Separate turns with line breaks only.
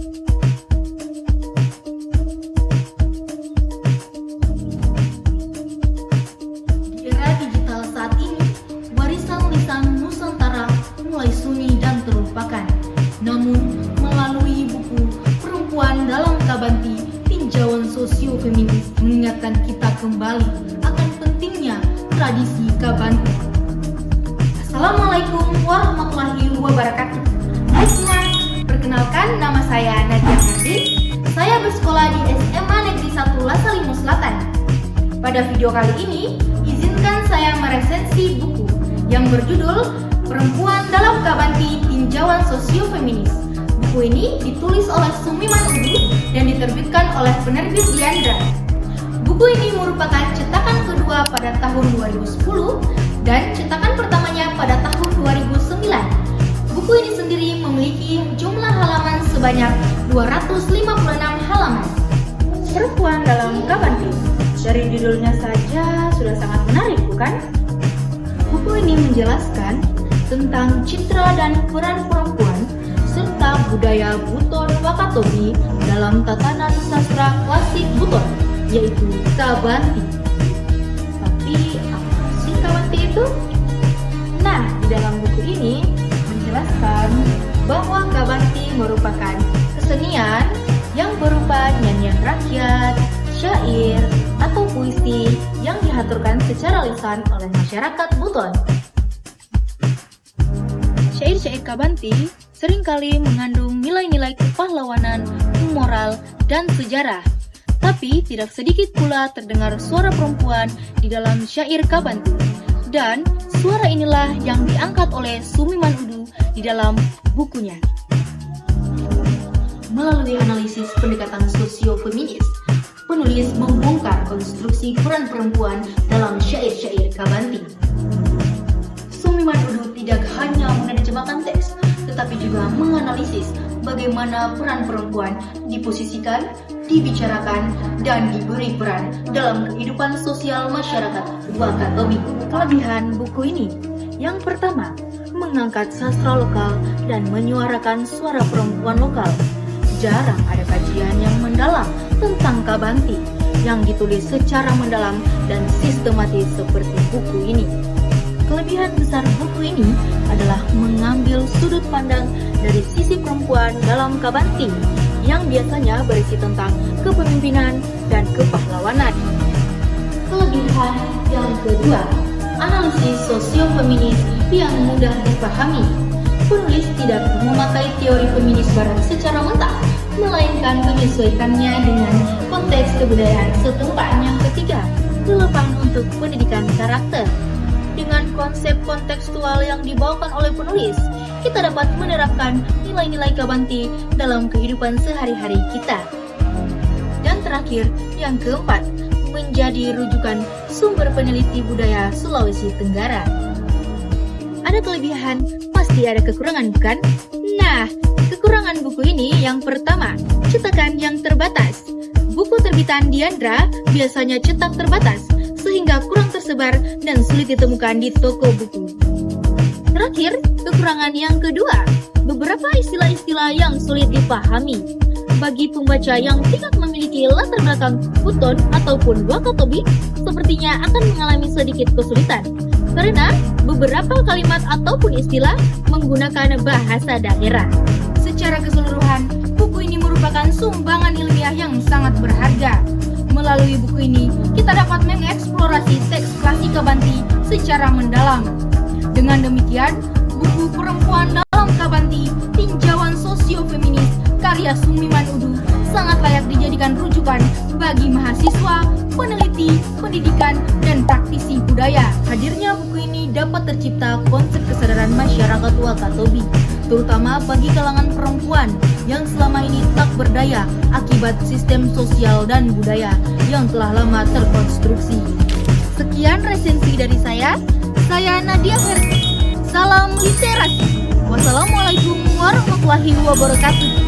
Di era digital saat ini, warisan lisan Nusantara mulai sunyi dan terlupakan. Namun, melalui buku Perempuan dalam Kabanti, tinjauan sosio-feminis mengingatkan kita kembali akan pentingnya tradisi Kabanti. Assalamualaikum warahmatullahi wabarakatuh. Hai semua, perkenalkan nama saya Nadia Hardin. Saya bersekolah di SMA Negeri 1 Lasalimu Selatan. Pada video kali ini, izinkan saya meresensi buku yang berjudul Perempuan dalam Kabanti, Tinjauan Sosio-Feminis. Buku ini ditulis oleh Sumiman Udu dan diterbitkan oleh penerbit Diandra. Buku ini merupakan cetakan kedua pada tahun 2010 dan cetakan pertamanya pada tahun 2009. Buku ini sendiri memiliki jumlah halaman sebanyak 256 halaman.
Perempuan dalam Kabanti. Dari judulnya saja sudah sangat menarik, bukan?
Buku ini menjelaskan tentang citra dan peran perempuan serta budaya Buton Wakatobi dalam tatanan sastra klasik Buton, yaitu Kabanti. Tapi apa sih Kabanti itu?
Nah, di dalam buku ini menjelaskan
Bahwa Kabanti merupakan kesenian yang berupa nyanyian rakyat, syair, atau puisi yang dihaturkan secara lisan oleh masyarakat Buton.
syair-syair Kabanti seringkali mengandung nilai-nilai kepahlawanan, moral, dan sejarah. Tapi tidak sedikit pula terdengar suara perempuan di dalam syair Kabanti. Dan suara inilah yang diangkat oleh Sumiman Udu di dalam bukunya.
Melalui analisis pendekatan sosio-feminis, penulis membongkar konstruksi peran perempuan dalam syair-syair Kabanti. Sumiman Udu tidak hanya menerjemahkan teks, tetapi juga menganalisis bagaimana peran perempuan diposisikan, dibicarakan, dan diberi peran dalam kehidupan sosial masyarakat Wakatobi.
Kelebihan buku ini, yang pertama, mengangkat sastra lokal dan menyuarakan suara perempuan lokal. Jarang ada kajian yang mendalam tentang Kabanti yang ditulis secara mendalam dan sistematis seperti buku ini. Kelebihan besar buku ini adalah mengambil sudut pandang dari sisi perempuan dalam Kabanti yang biasanya berisi tentang kepemimpinan dan kepahlawanan.
Kelebihan yang kedua, analisis sosio-feminis yang mudah dipahami. Penulis tidak memakai teori feminis barat secara mentah, melainkan menyesuaikannya dengan konteks kebudayaan setempat.
Yang ketiga, relevan untuk pendidikan karakter. Dengan konsep kontekstual yang dibawakan oleh penulis, kita dapat menerapkan nilai-nilai Kabanti dalam kehidupan sehari-hari kita. Dan terakhir, yang keempat, menjadi rujukan sumber peneliti budaya Sulawesi Tenggara. Ada kelebihan, pasti ada kekurangan, bukan? Nah, kekurangan buku ini yang pertama, cetakan yang terbatas. Buku terbitan Diandra biasanya cetak terbatas, sehingga kurang tersebar dan sulit ditemukan di toko buku. Terakhir, kekurangan yang kedua, beberapa istilah-istilah yang sulit dipahami. Bagi pembaca yang tidak memiliki latar belakang Buton ataupun Wakatobi, sepertinya akan mengalami sedikit kesulitan, karena beberapa kalimat ataupun istilah menggunakan bahasa daerah.
Secara keseluruhan, buku ini merupakan sumbangan ilmiah yang sangat berharga. Melalui buku ini, kita dapat mengeksplorasi teks klasik Kabanti secara mendalam. Dengan demikian, buku Perempuan dalam Kabanti, Tinjauan Sosio-Feminis karya Sumiman Udu sangat layak dijadikan rujukan bagi mahasiswa, peneliti, pendidikan, dan praktisi budaya. Hadirnya buku ini dapat tercipta konsep kesadaran masyarakat Wakatobi, terutama bagi kalangan perempuan yang selama ini tak berdaya akibat sistem sosial dan budaya yang telah lama terkonstruksi. Sekian resensi dari saya Nadia Hardin. Salam literasi. Wassalamualaikum warahmatullahi wabarakatuh.